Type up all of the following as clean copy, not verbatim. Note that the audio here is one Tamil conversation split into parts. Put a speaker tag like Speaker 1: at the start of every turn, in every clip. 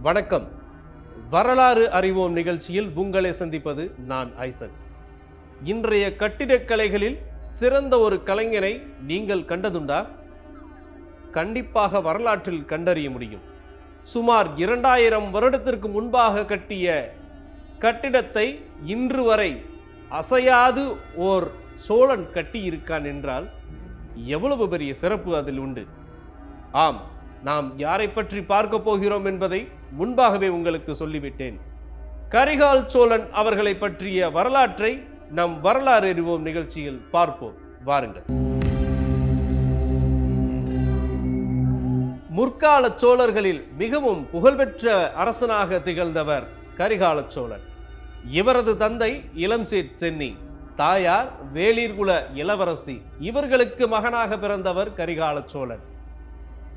Speaker 1: வணக்கம். வரலாறு அறிவோம் நிகழ்ச்சியில் உங்களை சந்திப்பது நான் ஐசக். இன்றைய கட்டிடக்கலைகளில் சிறந்த ஒரு கலைஞனை நீங்கள் கண்டதுண்டா? கண்டிப்பாக வரலாற்றில் கண்டறிய முடியும். சுமார் 2000 வருடத்திற்கு முன்பாக கட்டிய கட்டிடத்தை இன்று வரை அசையாது ஓர் சோழன் கட்டியிருக்கான் என்றால் எவ்வளவு பெரிய சிறப்பு அதில் உண்டு. ஆம், நாம் யாரை பற்றி பார்க்க போகிறோம் என்பதை முன்பாகவே உங்களுக்கு சொல்லிவிட்டேன். கரிகால் சோழன் அவர்களை பற்றிய வரலாற்றை நம் வரலாறு அறிவோம் நிகழ்ச்சியில் பார்ப்போம். வாருங்கள். முற்கால சோழர்களில் மிகவும் புகழ்பெற்ற அரசனாக திகழ்ந்தவர் கரிகால சோழன். இவரது தந்தை இளம்சேட் சென்னி, தாயார் வேளிர்குல இளவரசி. இவர்களுக்கு மகனாக பிறந்தவர் கரிகால சோழன்.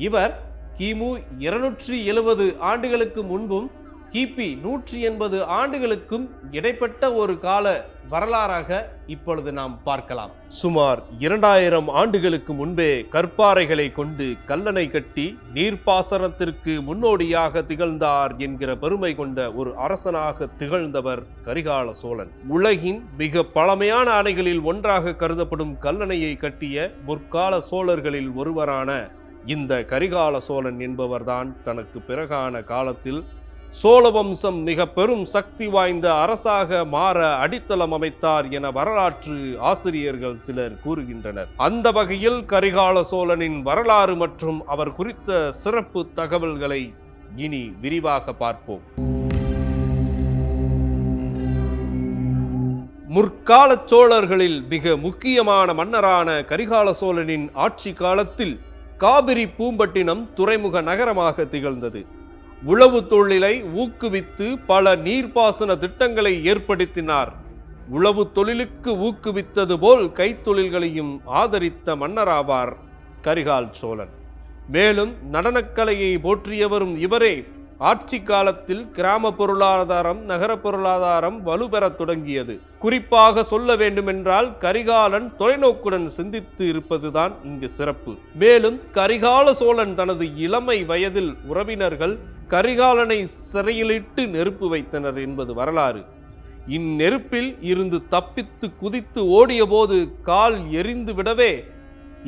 Speaker 1: இவர் கிமு 270 ஆண்டுகளுக்கு முன்பும் கிபி 180 ஆண்டுகளுக்கும் இடைப்பட்ட ஒரு கால வரலாறாக இப்பொழுது நாம் பார்க்கலாம். சுமார் 2000 ஆண்டுகளுக்கு முன்பே கற்பாறைகளை கொண்டு கல்லணை கட்டி நீர்ப்பாசனத்திற்கு முன்னோடியாக திகழ்ந்தார் என்கிற பெருமை கொண்ட ஒரு அரசனாக திகழ்ந்தவர் கரிகால சோழன். உலகின் மிக பழமையான அணைகளில் ஒன்றாக கருதப்படும் கல்லணையை கட்டிய முற்கால சோழர்களில் ஒருவரான இந்த கரிகால சோழன் என்பவர்தான் தனக்கு பிறகான காலத்தில் சோழ வம்சம் மிக பெரும் சக்தி வாய்ந்த அரசாக மாற அடித்தளம் அமைத்தார் என வரலாற்று ஆசிரியர்கள் சிலர் கூறுகின்றனர். அந்த வகையில் கரிகால சோழனின் வரலாறு மற்றும் அவர் குறித்த சிறப்பு தகவல்களை இனி விரிவாக பார்ப்போம். முற்கால சோழர்களில் மிக முக்கியமான மன்னரான கரிகால சோழனின் ஆட்சி காலத்தில் காவிரி பூம்பட்டினம் துறைமுக நகரமாக திகழ்ந்தது. உழவு தொழிலை ஊக்குவித்து பல நீர்ப்பாசன திட்டங்களை ஏற்படுத்தினார். உழவு தொழிலுக்கு ஊக்குவித்தது போல் கைத்தொழில்களையும் ஆதரித்த மன்னராவார் கரிகால் சோழன். மேலும் நடனக்கலையை போற்றியவரும் இவரே. ஆட்சி காலத்தில் கிராம பொருளாதாரம் நகர பொருளாதாரம் வலுப்பெறத் தொடங்கியது. குறிப்பாக சொல்ல வேண்டுமென்றால் கரிகாலன் தொலைநோக்குடன் சிந்தித்து இருப்பதுதான் இங்கு சிறப்பு. மேலும் கரிகால சோழன் தனது இளமை வயதில் உறவினர்கள் கரிகாலனை சிறையிலிட்டு நெருப்பு வைத்தனர் என்பது வரலாறு. இந்நெருப்பில் இருந்து தப்பித்து குதித்து ஓடிய போது கால் எரிந்து விடவே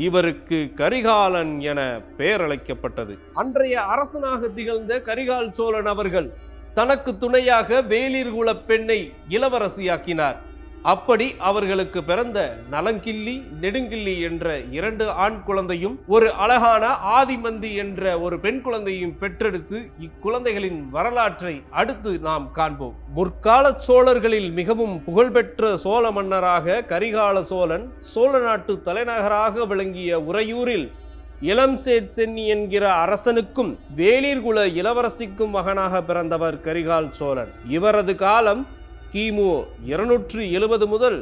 Speaker 1: இவருக்கு கரிகாலன் என பெயர் அளிக்கப்பட்டது. அன்றைய அரசனாக திகழ்ந்த கரிகால் சோழன் அவர்கள் தனக்கு துணையாக வேளிர்குல பெண்ணை இளவரசியாக்கினார். அப்படி அவர்களுக்கு பிறந்த நலங்கிள்ளி நெடுங்கிள்ளி என்ற 2 ஆண் குழந்தையும் ஒரு அழகான ஆதிமந்தி என்ற ஒரு பெண் குழந்தையும் பெற்றெடுத்து இக்குழந்தைகளின் வரலாற்றை அடுத்து நாம் காண்போம். முற்கால சோழர்களில் மிகவும் புகழ்பெற்ற சோழ மன்னராக கரிகால சோழன் சோழ நாட்டு தலைநகராக விளங்கிய உறையூரில் இளம்சேட் சென்னி என்கிற அரசனுக்கும் வேளிர்குல இளவரசிக்கும் மகனாக பிறந்தவர் கரிகால் சோழன். இவரது காலம் கிமு 270 முதல்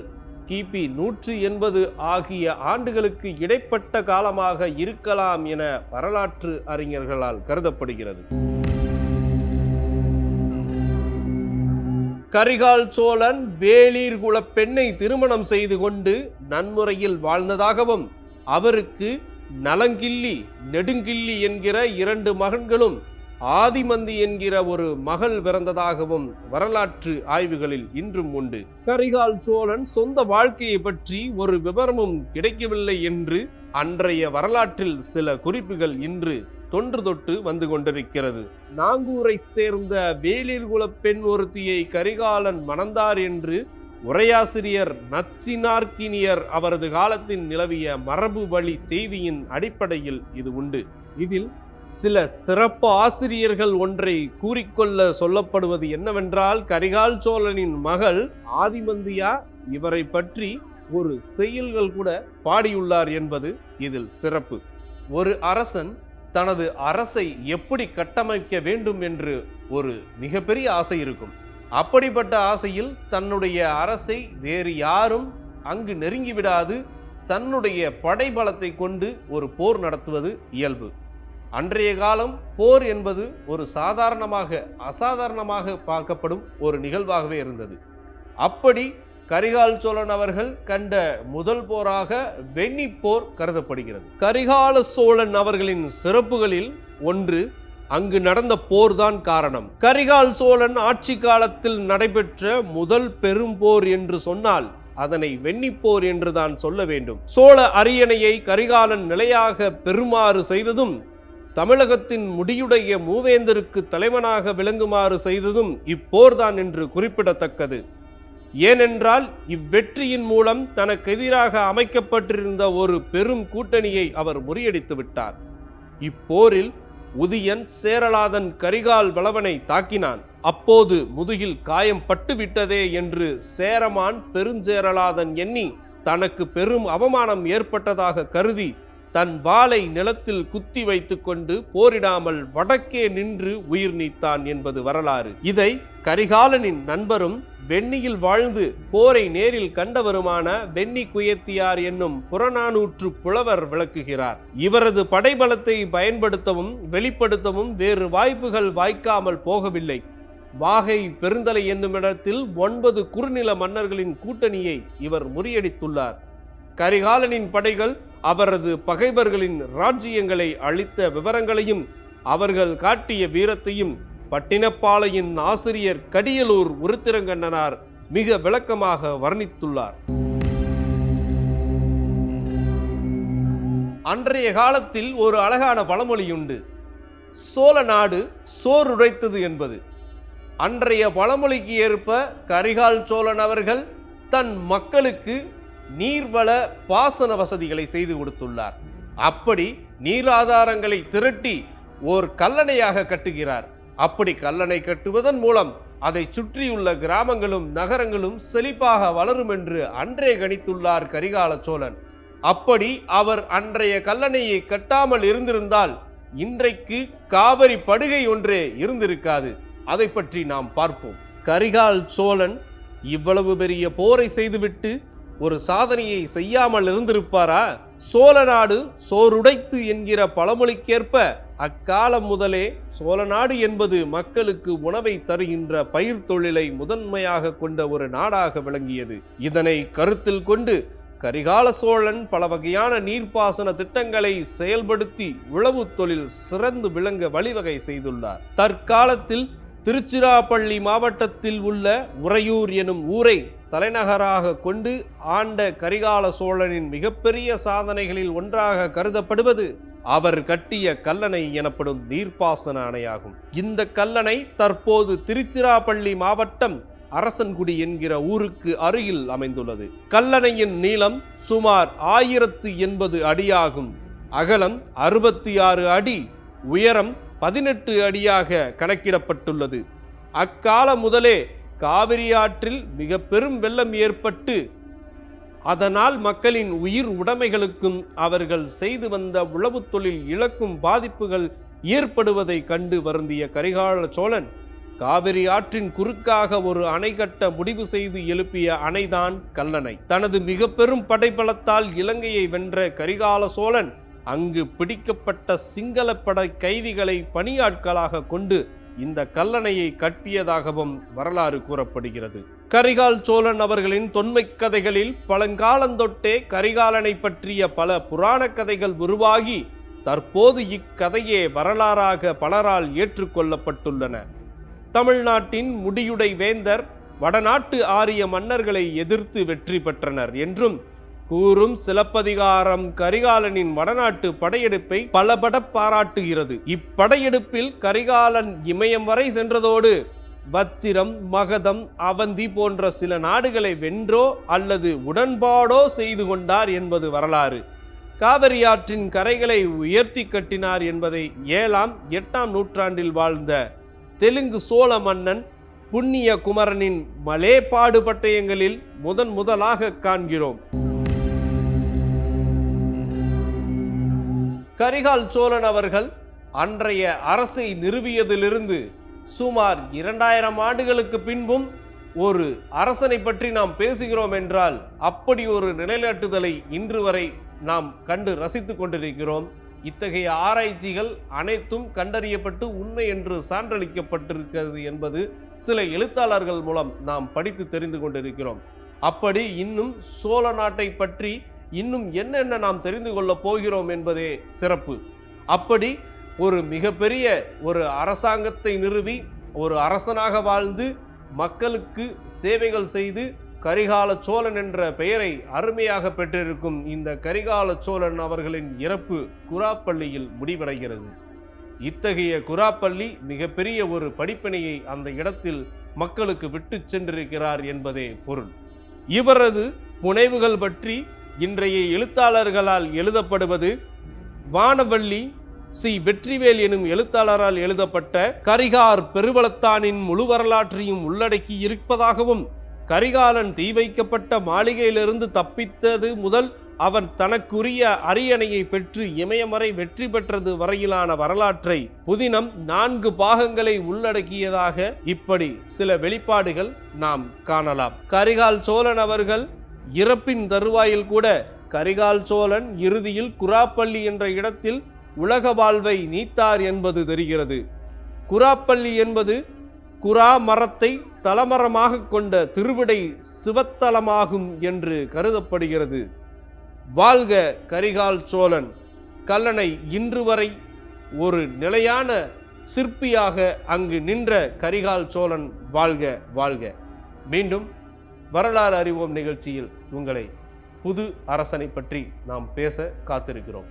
Speaker 1: கிபி 180 ஆகிய ஆண்டுகளுக்கு இடைப்பட்ட காலமாக இருக்கலாம் என வரலாற்று அறிஞர்களால் கருதப்படுகிறது. கரிகால் சோழன் வேளிர்குல பெண்ணை திருமணம் செய்து கொண்டு நன்முறையில் வாழ்ந்ததாகவும் அவருக்கு நலங்கிள்ளி நெடுங்கிள்ளி என்கிற 2 மகன்களும் ஆதிமந்தி என்கிற ஒரு மகள் பிறந்ததாகவும் வரலாற்று ஆய்வுகளில் இன்றும் உண்டு. கரிகால் சோழன் சொந்த வாழ்க்கையை பற்றி ஒரு விவரமும் கிடைக்கவில்லை என்று அன்றைய வரலாற்றில் சில குறிப்புகள் இன்று தொன்று தொட்டு வந்து கொண்டிருக்கிறது. நாங்கூரை சேர்ந்த வேளிர்குல பெண் ஒருத்தியை கரிகாலன் மணந்தார் என்று உரையாசிரியர் நச்சினார்க்கினியர் அவரது காலத்தில் நிலவிய மரபு வழி செய்தியின் அடிப்படையில் இது உண்டு. இதில் சில சிறப்பு ஆசிரியர்கள் ஒன்றை கூறிக்கொள்ள சொல்லப்படுவது என்னவென்றால், கரிகால் சோழனின் மகள் ஆதிமந்தியா இவரை பற்றி ஒரு செய்யுள்கள் கூட பாடியுள்ளார் என்பது இதில் சிறப்பு. ஒரு அரசன் தனது அரசை எப்படி கட்டமைக்க வேண்டும் என்று ஒரு மிகப்பெரிய ஆசை இருக்கும். அப்படிப்பட்ட ஆசையில் தன்னுடைய அரசை வேறு யாரும் அங்கு நெருங்கிவிடாது தன்னுடைய படைபலத்தை கொண்டு ஒரு போர் நடத்துவது இயல்பு. அன்றைய காலம் போர் என்பது ஒரு அசாதாரணமாக பார்க்கப்படும் ஒரு நிகழ்வாகவே இருந்தது. அப்படி கரிகால் சோழன் அவர்கள் கண்ட முதல் போராக வெண்ணி போர் கருதப்படுகிறது. கரிகால சோழன் அவர்களின் சிறப்புகளில் ஒன்று அங்கு நடந்த போர்தான் காரணம். கரிகால் சோழன் ஆட்சி காலத்தில் நடைபெற்ற முதல் பெரும் போர் என்று சொன்னால் அதனை வெண்ணிப்போர் என்றுதான் சொல்ல வேண்டும். சோழ அரியணையை கரிகாலன் நிலையாக பெறுமாறு செய்ததும், தமிழகத்தின் முடியுடைய மூவேந்தருக்கு தலைவனாக விளங்குமாறு செய்ததும் இப்போர்தான் என்று குறிப்பிடத்தக்கது. ஏனென்றால் இவ்வெற்றியின் மூலம் தனக்கு எதிராக அமைக்கப்பட்டிருந்த ஒரு பெரும் கூட்டணியை அவர் முறியடித்து விட்டார். இப்போரில் உதியன் சேரலாதன் கரிகால் வளவனை தாக்கினான். அப்போது முதுகில் காயம் பட்டு விட்டதே என்று சேரமான் பெருஞ்சேரலாதன் எண்ணி தனக்கு பெரும் அவமானம் ஏற்பட்டதாக கருதி தன் வாளை நிலத்தில் குத்தி வைத்துக் கொண்டு போரிடாமல் வடக்கே நின்று உயிர் நீத்தான் என்பது வரலாறு. இதை கரிகாலனின் நண்பரும் வெண்ணியில் வாழ்ந்து போரை நேரில் கண்டவருமான வெண்ணி குயத்தியார் என்னும் புறநானூற்று புலவர் விளக்குகிறார். இவரது படைபலத்தை பயன்படுத்தவும் வெளிப்படுத்தவும் வேறு வாய்ப்புகள் வாய்க்காமல் போகவில்லை. வாகை பெருந்தலை என்னும் இடத்தில் 9 குறுநில மன்னர்களின் கூட்டணியை இவர் முறியடித்துள்ளார். கரிகாலனின் படைகள் அவரது பகைவர்களின் ராஜ்ஜியங்களை அளித்த விவரங்களையும் அவர்கள் காட்டிய வீரத்தையும் பட்டினப்பாளையின் ஆசிரியர் கடியலூர் உருத்திரங்கண்ணனார் மிக விளக்கமாக வர்ணித்துள்ளார். அன்றைய காலத்தில் ஒரு அழகான பழமொழியுண்டு, சோழ நாடு சோறுடைத்தது என்பது. அன்றைய பழமொழிக்கு ஏற்ப கரிகால் சோழன் அவர்கள் தன் மக்களுக்கு நீர்வள பாசன வசதிகளை செய்து கொடுத்துள்ளார். அப்படி நீர் ஆதாரங்களை திரட்டி ஓர் கல்லணையாக கட்டுகிறார். அப்படி கல்லணை கட்டுவதன் மூலம் அதை சுற்றியுள்ள கிராமங்களும் நகரங்களும் செழிப்பாக வளரும் என்று அன்றே கணித்துள்ளார் கரிகால சோழன். அப்படி அவர் அன்றைய கல்லணையை கட்டாமல் இருந்திருந்தால் இன்றைக்கு காவிரி படுகை ஒன்றே இருந்திருக்காது. அதை பற்றி நாம் பார்ப்போம். கரிகால் சோழன் இவ்வளவு பெரிய போரை செய்துவிட்டு ஒரு சாதனையை செய்யாமல் இருந்திருப்பாரா? சோழ நாடு சோறுடைத்து என்கிற பழமொழிக்கேற்ப அக்காலம் முதலே சோழ நாடு என்பது மக்களுக்கு உணவை தருகின்ற பயிர் தொழிலை முதன்மையாக கொண்ட ஒரு நாடாக விளங்கியது. இதனை கருத்தில் கொண்டு கரிகால சோழன் பல வகையான நீர்ப்பாசன திட்டங்களை செயல்படுத்தி உழவு தொழில் சிறந்து விளங்க வழிவகை செய்துள்ளார். தற்காலத்தில் திருச்சிராப்பள்ளி மாவட்டத்தில் உள்ள உறையூர் எனும் ஊரை தலைநகராக கொண்டு ஆண்ட கரிகால சோழனின் மிகப்பெரிய சாதனைகளில் ஒன்றாக கருதப்படுவது அவர் கட்டிய கல்லணை எனப்படும் நீர்ப்பாசன அணையாகும். இந்த கல்லணை தற்போது திருச்சிராப்பள்ளி மாவட்டம் அரசன்குடி என்கிற ஊருக்கு அருகில் அமைந்துள்ளது. கல்லணையின் நீளம் சுமார் 1080 அடியாகும். அகலம் 66 அடி, உயரம் 18 அடியாக கணக்கிடப்பட்டுள்ளது. அக்காலம் முதலே காவிரி ஆற்றில் மிக பெரும் வெள்ளம் ஏற்பட்டு அதனால் மக்களின் உயிர் உடைமைகளுக்கும் அவர்கள் செய்து வந்த உழவு தொழில் இழக்கும் பாதிப்புகள் ஏற்படுவதை கண்டு வருந்திய கரிகால சோழன் காவிரி ஆற்றின் குறுக்காக ஒரு அணை கட்ட முடிவு செய்து எழுப்பிய அணைதான் கல்லணை. தனது மிக பெரும் படைபலத்தால் இலங்கையை வென்ற கரிகால சோழன் அங்கு பிடிக்கப்பட்ட சிங்கள படை கைதிகளை பணியாட்களாக கொண்டு இந்த கல்லணையை கட்டியதாகவும் வரலாறு கூறப்படுகிறது. கரிகால் சோழன் அவர்களின் தொன்மை கதைகளில் பழங்காலந்தொட்டே கரிகாலனை பற்றிய பல புராண கதைகள் உருவாகி தற்போது இக்கதையே வரலாறாக பலரால் ஏற்றுக்கொள்ளப்பட்டுள்ளன. தமிழ்நாட்டின் முடியுடை வேந்தர் வடநாட்டு ஆரிய மன்னர்களை எதிர்த்து வெற்றி பெற்றனர் என்றும் கூறும் சிலப்பதிகாரம் கரிகாலனின் வடநாட்டு படையெடுப்பை பலபட பாராட்டுகிறது. இப்படையெடுப்பில் கரிகாலன் இமயம் வரை சென்றதோடு வச்சிரம், மகதம், அவந்தி போன்ற சில நாடுகளை வென்றோ அல்லது உடன்பாடோ செய்து கொண்டார் என்பது வரலாறு. காவிரி ஆற்றின் கரைகளை உயர்த்தி கட்டினார் என்பதை 7ஆம் 8ஆம் நூற்றாண்டில் வாழ்ந்த தெலுங்கு சோழ மன்னன் புண்ணிய குமரனின் மலேபாடு பட்டயங்களில் முதலாக காண்கிறோம். கரிகால் சோழன் அவர்கள் அன்றைய அரசை நிறுவியதிலிருந்து சுமார் 2000 ஆண்டுகளுக்கு பின்பும் ஒரு அரசனை பற்றி நாம் பேசுகிறோம் என்றால் அப்படி ஒரு நிலைநாட்டுதலை இன்று வரை நாம் கண்டு ரசித்துக் கொண்டிருக்கிறோம். இத்தகைய ஆராய்ச்சிகள் அனைத்தும் கண்டறியப்பட்டு உண்மை என்று சான்றளிக்கப்பட்டிருக்கிறது என்பது சில எழுத்தாளர்கள் மூலம் நாம் படித்து தெரிந்து கொண்டிருக்கிறோம். அப்படி இன்னும் சோழ நாட்டை பற்றி இன்னும் என்னென்ன நாம் தெரிந்து கொள்ளப் போகிறோம் என்பதே சிறப்பு. அப்படி ஒரு மிகப்பெரிய ஒரு அரசாங்கத்தை நிறுவி ஒரு அரசனாக வாழ்ந்து மக்களுக்கு சேவைகள் செய்து கரிகால சோழன் என்ற பெயரை அருமையாக பெற்றிருக்கும் இந்த கரிகால சோழன் அவர்களின் இறப்பு குராப்பள்ளியில் முடிவடைகிறது. இத்தகைய குராப்பள்ளி மிகப்பெரிய ஒரு படிப்பினையை அந்த இடத்தில் மக்களுக்கு விட்டு சென்றிருக்கிறார் என்பதே பொருள். இவரது புனைவுகள் பற்றி இன்றைய எழுத்தாளர்களால் எழுதப்படுவது வானவள்ளி சி. வெற்றிவேல் எனும் எழுத்தாளரால் எழுதப்பட்ட கரிகார் பெருவளத்தானின் முழு வரலாற்றையும் உள்ளடக்கி இருப்பதாகவும், கரிகாலன் தீ வைக்கப்பட்ட மாளிகையிலிருந்து தப்பித்தது முதல் அவன் தனக்குரிய அரியணையை பெற்று இமயமறை வெற்றி பெற்றது வரையிலான வரலாற்றை புதினம் 4 பாகங்களை உள்ளடக்கியதாக இப்படி சில வெளிப்பாடுகள் நாம் காணலாம். கரிகால் சோழன் அவர்கள் இறப்பின் தருவாயில் கூட கரிகால் சோழன் இறுதியில் குராப்பள்ளி என்ற இடத்தில் உலக வாழ்வை நீத்தார் என்பது தெரிகிறது. குராப்பள்ளி என்பது குரா மரத்தை தலமரமாக கொண்ட திருவிடை சிவத்தலமாகும் என்று கருதப்படுகிறது. வாழ்க கரிகால் சோழன்! கல்லணை இன்று வரை ஒரு நிலையான சிற்பியாக அங்கு நின்ற கரிகால் சோழன் வாழ்க வாழ்க! மீண்டும் வரலாறு அறிவோம் நிகழ்ச்சியில் உங்களை புது அரசனை பற்றி நாம் பேச காத்திருக்கிறோம்.